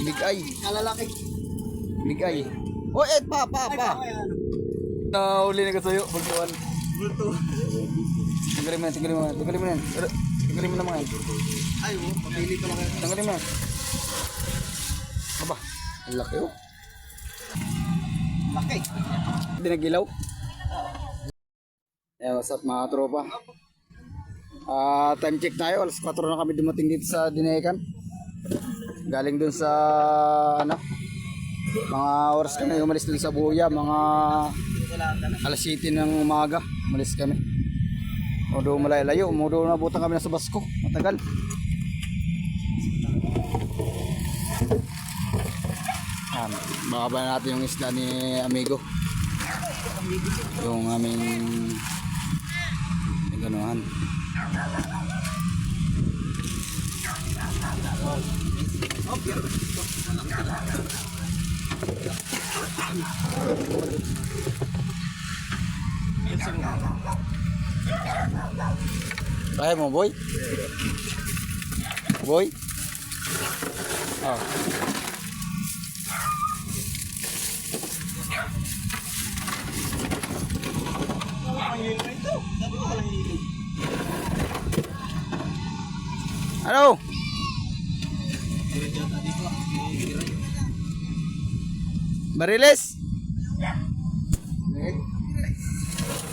Big eye. Kalalaki. Big eye. Oh, pa. Nahuli na kasuyo. Bultuan. Bulto. Tanggalin mo yan. Tanggalin mo naman yan. Ay, papili pa lang. Tanggalin mo yan. Aba, ang laki oh. Laki. Hindi nagilaw. What's up mga tropa? Time check tayo. Alas 4 na kami dumating dito sa Dinekan. Galing dun sa mga oras kami umalis dun sa Buya. Mga alas 7 ng umaga umalis kami. Modo malayo. Modo nabutan kami na sa Basko. Matagal. Baka ba natin yung isda ni Amigo. Yung aming ganuhan. Kaya mo boy? Boy? Oh. Ano? Bariles?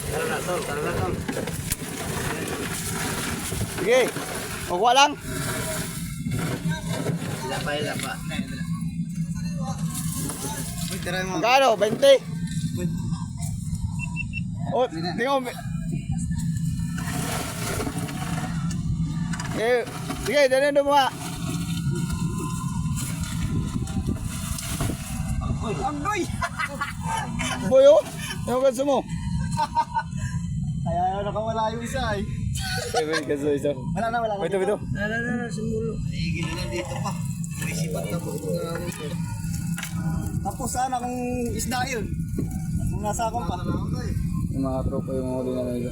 Tara na, tol. Sige. Kukuha lang. Hila pa. Uy, tara mo. Magkano? 20? Oh, tingnan mo. Sige, dali mo ha. Anggoy! Boy oh, ano kanso mo? Kaya nakawala yung isa eh. Ay, kanso isa. Wala na. Ito. Na, sumulo. Ay, ginalan dito pa. May sipat na po. Tapos sana kung isda yun. Kung nasa akong pa. Yung mga tropa yung huli na Amigo.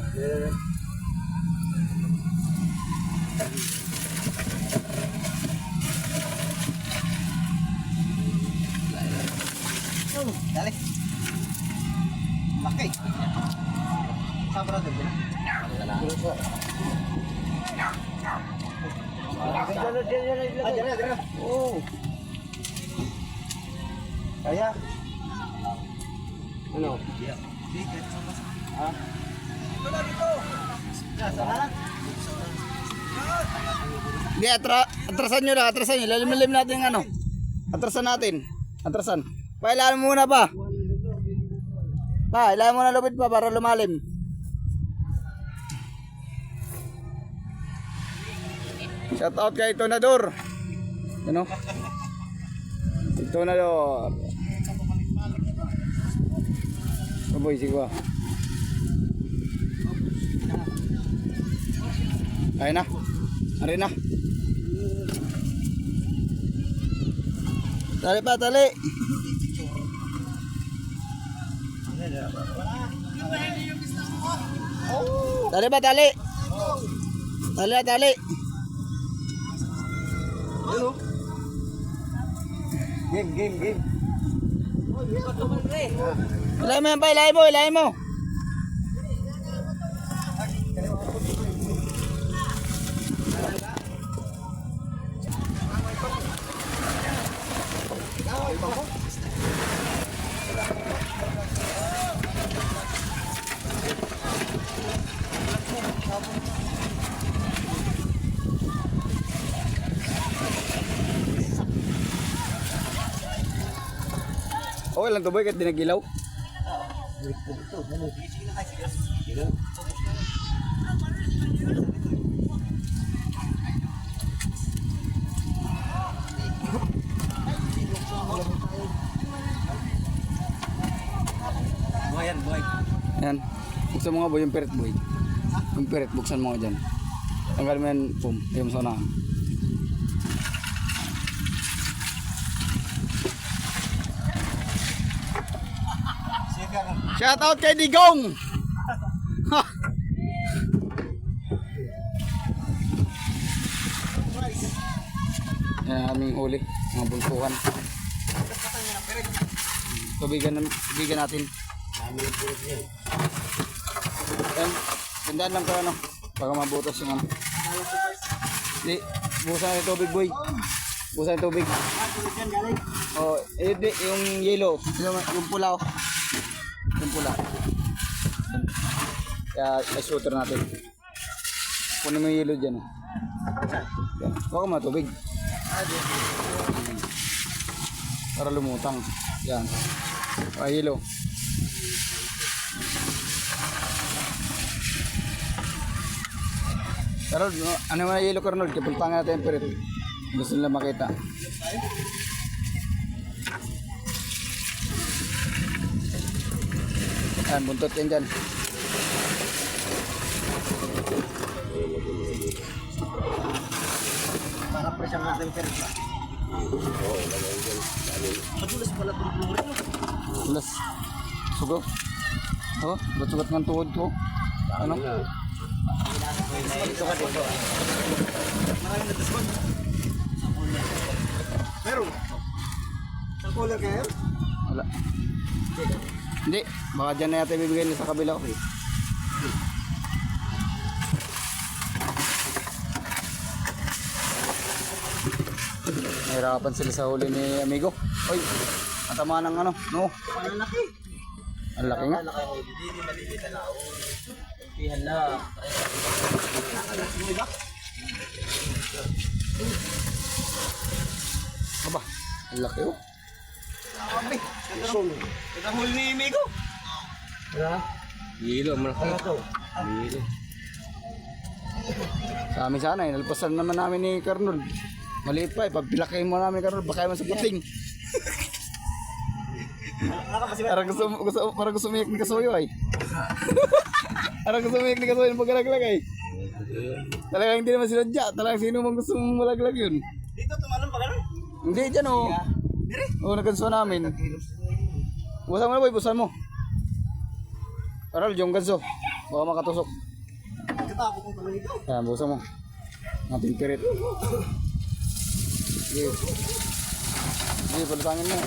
Dali. Laki. Sabra din. Dali. Oh. Kaya. Ano? Hindi, atrasan nyo. Lalim natin yung ano. Atrasan. Pailalim muna pa. Ilalim muna lupit pa para lumalim. Shout out kay Tonador. Ano? Tonador. Boy, sige ba? Ay na. Ari na. Tali pa, tali. Tali ba, tali? Tali. Game. Ilahin mo. Okay lang to boy, kahit dinagilaw. Boy. Yan. Buksan mo nga boy, yung peret boy. Yung peret, buksan mo nga dyan. Tanggal mo yan, pum. Ayaw mo sana. Shout out kay Digong. Yan aming huli. Mga bultuhan. Tubigan natin. Ayan, tandaan lang ka ano, baka mabutas yung ano. Di, busan ng tubig boy. Busan ng tubig. Oh, di, yung yellow, yung pula oh. Yung pula. Kaya ay shooter natin. Kunin mo yung yellow dyan. Yan. Baka matubig. Para lumutang. Yan. Ay, yellow. Pero ano man yellow Arnold, kapulpangan natin pero gusto nila makita. Ayan, buntot yan dyan. Para presyang natin pero ba? Madulas pala itong flooring mo. Tulas. Sugo. Oh, sugat ng tuhod ko. Ano? Ito ka dito. Maraming natasbag. Meron. Saan color kayo? Wala. Hindi. Baka dyan na yata ibibigay niya sa kabila ko. Nahirapan sila sa huli ni amigo. Oy, matama ng ano, no? Ang laki. Ang laki nga. Hindi maliliit na ako. Pihan na. Aba, ang laki oh. Sabi. Ito ang huli ni Migo. Hilo, malaki. Hilo. Sa amin sana, nalpasan naman namin ni Carnol. Maliit pa eh, pag pilakayin mo namin Carnol, baka mo sa puting. Parang gusto umiyak ni Kasuyo ay. Parang gusto umiyak ni Kasuyo ng pagkalaglag ay. Talagang hindi naman sinadya, talagang sino mang gusto mong malaglag yun. Dito tumalon pa gano'n? Hindi dyan oh. Oo, nagkanso namin. Busan mo na boy, busan mo. Carnol, yung ganso. Baka makatusok. Kita ako kung tumalon ito. Ayan, busan mo. Nating pirit. Sige. Sige, palutangin mo.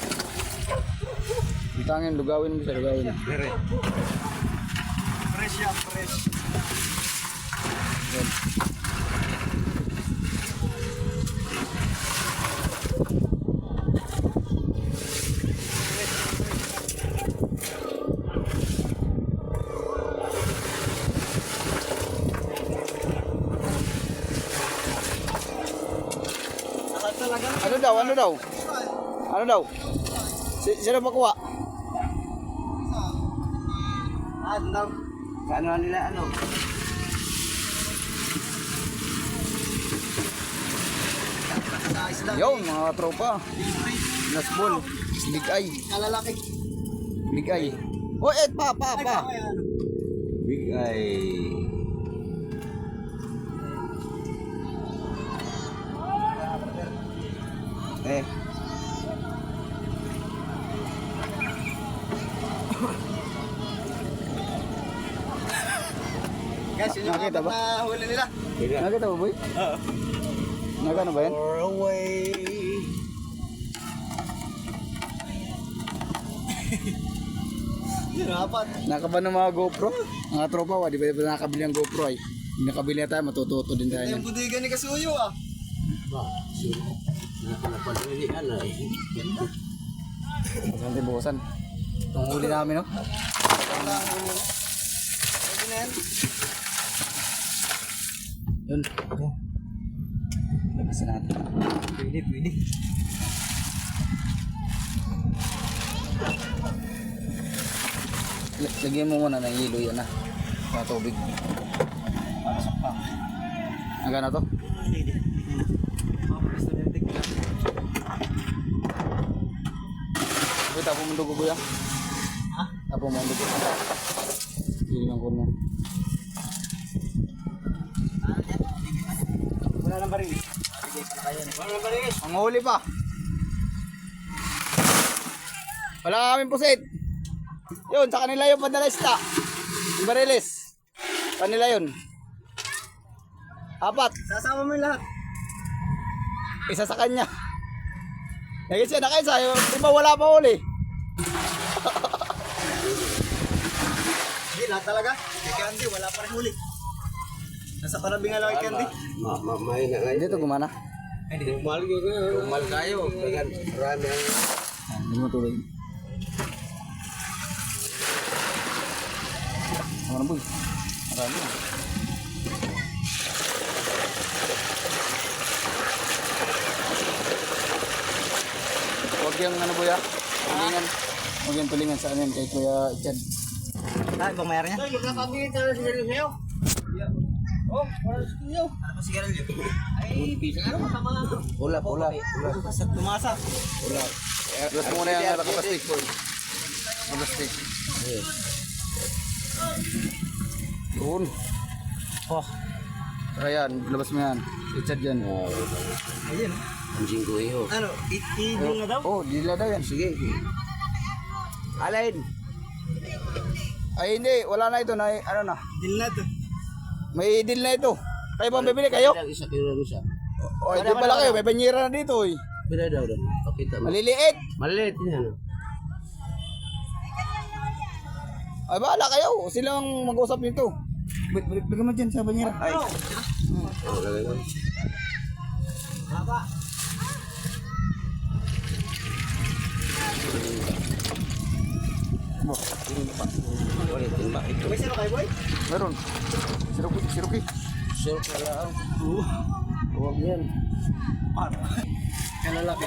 Palutangin, lugawin mo siya, lugawin. Fresh yan, fresh. Yan. Talaga. Ano daw? Ano daw? Ano daw? Sino makuha? Ano? Kano nila ano? Yo, mga tropa. Last ball. Big eye. Kalalaki. Big eye. Oh, pa. Big eye. Guys, yun yung Nakita apat ba? na huli nila. Nakita mo boy? Oo. Nagano ba yan? Far away. Yun, apat. Nakaba ng mga GoPro? Mga tropa, di ba nakabili ng GoPro ay? Hindi nakabili na tayo, matututo din tayo. Yung budigan ni Kasuyo ah. Busan din busan. Itong huli namin, no? Wala ang huli. Pwede na yan. Yun. Labasan natin. Pwede. Lagyan mo muna ng hilo yan, mga tubig. Para sa pang. Hanggang na to? Uy, tapo mo dugo kuya. Ha? Tapo mo dugo. Hili ng kunya. Wala nang baril. Wala nang baril. Ang huli pa. Wala kaming pusit. Yun, sa kanila yung pandalista. Yung bariles. Kanila yun. Apat. Sasama mo yung lahat. Isa sa kanya. Eh kasi nakaisa, di ba wala pa uli? Hindi, lahat talaga. Kay Candy, wala pa rin huli. Nasa kanabi nga lang kay Candy. May na ngayon. Dito gumana. Tumal yun. Tumal kayo. Dengan marami ang... Hindi mo tuloy. Ano na boy? Marami na. Huwag yung ano boy tulingan. Huwag yung tulingan sa amin kay Kuya Chad. Ah, ibang mayroon yan? Magkakabili tayo sa sarili sa'yo. Oh, wala sa inyo. Ano pa sigaral yun? Ay, ano kasama nga? Pula. Basta tumasa. Plus mo muna yung nakaplastic boy. Nakaplastic. Doon. Oh. Tara yan, labas mo yan. Richard yan. Ayun. Anjing ko iyo. Ano, itigil na daw? Oh, dila daw yan. Sige. Alin? Ay hindi, wala na ito na ano na. Dil na to. May deal na ito. Kayo bang bibili kayo? Isa kilo isa. O, di pala kayo, may banyera na dito eh. Bila daw daw. Pakita mo. Maliliit. Maliit niya. Ay, bahala kayo. Silang mag-usap nito. Bigyan mo dyan sa banyera. Ay. Oh, lagay ko. Baba. Bo, Ulit din ba ito? May sino kayo, boy? meron. Siruki. So kaya Huwag yan. Kalalaki.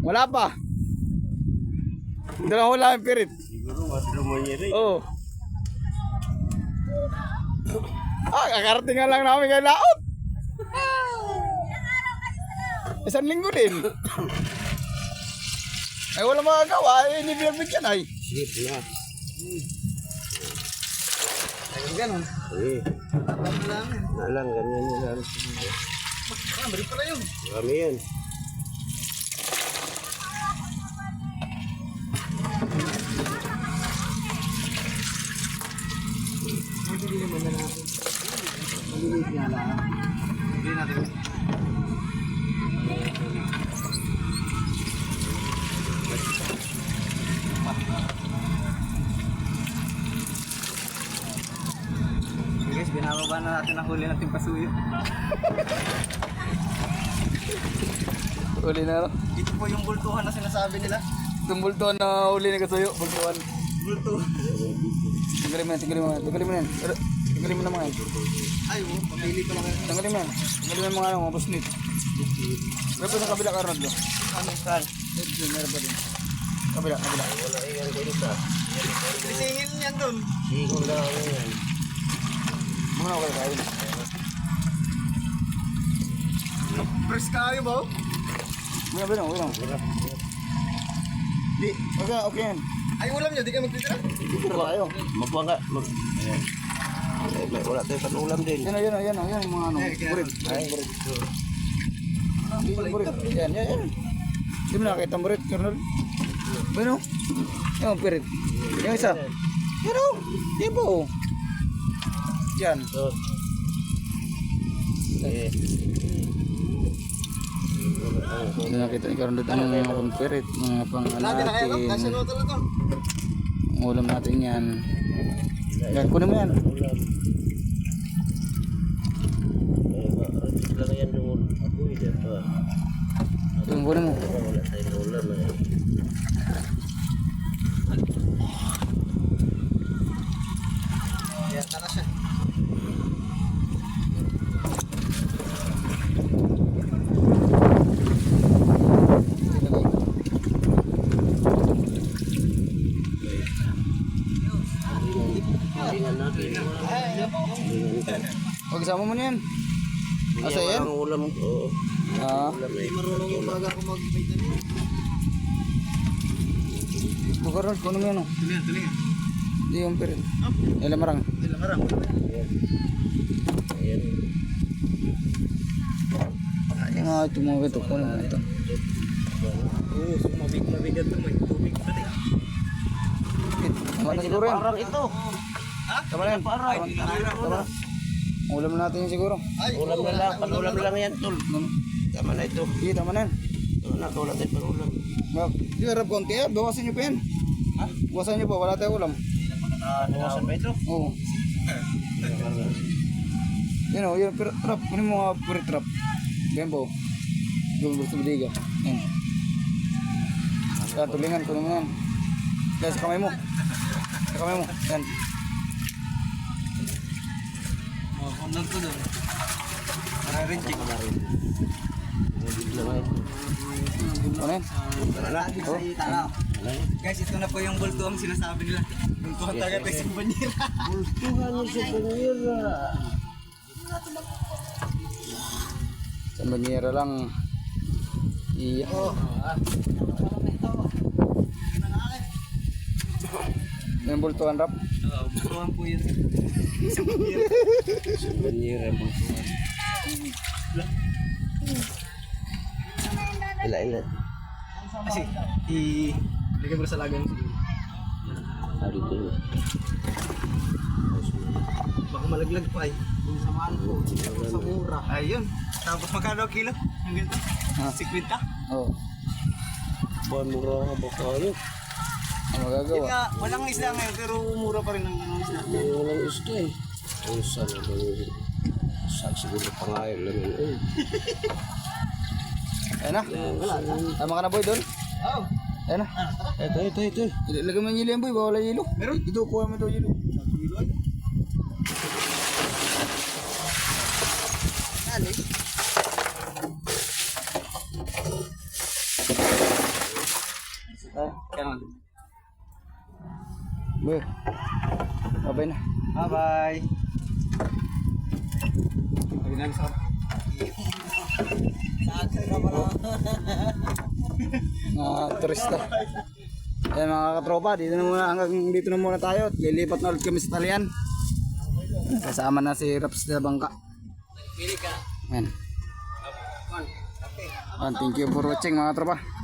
Wala pa. Dala ko lang yung pirit. siguro mas lumanyeri. Oo. Kakarating nga lang namin kay Laot. Isang linggo din. Ay, wala magagawa. Ay, hindi binagbigyan ay. Sige na. Ay, ganun. Eh, Lang. nalang ganyan yun lang. Ah, balik pala yun. Marami yan. Hindi natin. Guys, binababa na natin ang huli natin pasuyo. Uli na. Ito po yung bultuhan na sinasabi nila. Itong bultuan na uli na kasuyo. Bultuan. Bulto. Tanggalin mo yan. Tanggalin mo yan. Tanggalin mo na mga yan. Ay, oh, pamili pala kayo. Tanggalin mo yan. Tanggalin mo yung mga ano, mga busnit. Meron pa sa kabila ka, Arnold. Ano, saan? Meron pa din. Kabila. Wala yan kayo sa. Singil niyan dun. Sigong lang yan. Muna ako kayo kain. Press kayo ba? Uwi na. Di, okay yan. Ay, ulam nyo, di kayo magtitira? Dito na kayo. Magwa nga. Ayan. Wala tayo panulam din. Yan, yung mga ano. Burit. Burit. Burit. Yan. Di mo nakakita ang burit, Colonel? Bueno. Yung pirit. Yung isa. Yan o. Di ba o? Yan. So, eh. Hindi nakita ni Colonel ang mga pirit. Mga pang Lagi na kayo, kasi natin. no talaga. Ulam natin yan. Yan, kunin mo yan. Lang yan yung ako dito. Yung kunin mo. Wala tayong ulam eh. Yan, tara siya. Tingnan natin. Huwag isama mo na yan. Asa yan? Ang ulam ko. Ah. Ulam Hindi eh. marunong yung baga kung mag-vitamin. Ito Colonel, kunin mo yan o. Tulingan. Hindi yung pirit. Yan lamarang. Ay, lamarang. Ayan. Ito mga ito. Kunin mo ito. Oo, so mabigat naman. Tubig pa rin. Tama na siguro yan. Parang ito. Ha? Tama na yan. Tama na. Ulam natin yun siguro. Ay, Ulam na lang. Panulam lang yan tol. Ano? Tama na ito. Sige, tama na yan. Tama na, wala tayong pang-ulam. Di harap konti bawasan nyo pa yan. Ha? Bawasan nyo pa, wala tayong ulam. Bawasan ba ito? Oo. Yan o, yun, pero trap, kunin mo mga pure trap. Yan po. Gawin gusto baliga. Yan. Yan, tulingan, kunin mo yan. Yan, sa kamay mo. Sa kamay mo, yan. Kundang ko doon. Para rin check. Ano yan? Wala. Guys, ito na po yung bulto ang sinasabi nila. Bulto ang taga tayo sa banyera. Bultuhan niyo sa panira. Sa banyera lang. Iya. Yung bultuhan rap. Bultuhan po yun. Sa panira, bultuhan. Ila. Kasi, ilagay mo sa lagang. Hari ito. Baka malaglag pa eh. Yung samahan ko. Sa mura. Ayun. Tapos magkano kilo? Ang ganito. Ha? 50? Oo. Buwan mo raw nga baka ano. Ang Yun magagawa. nga, walang isda ngayon pero mura pa rin ang isda. Walang isda eh. Ang sana bang siguro pangayon lang yun. Eh. Ayan na. Tama ka na boy doon. Oo. Ayan na. Ito. Ilagay mo yung yelo yan boy, bawal ang yelo. Meron? Ito, kuha mo ito yelo. Kilo ay. Dali. Kaya Boy. Babay na. bye-bye. Lagi na sa Mga turista. Ayan mga katropa, dito na muna tayo. Lilipat na ulit kami sa Talian. Kasama na si Raps de Bangka. Ayan. Thank you for watching mga katropa.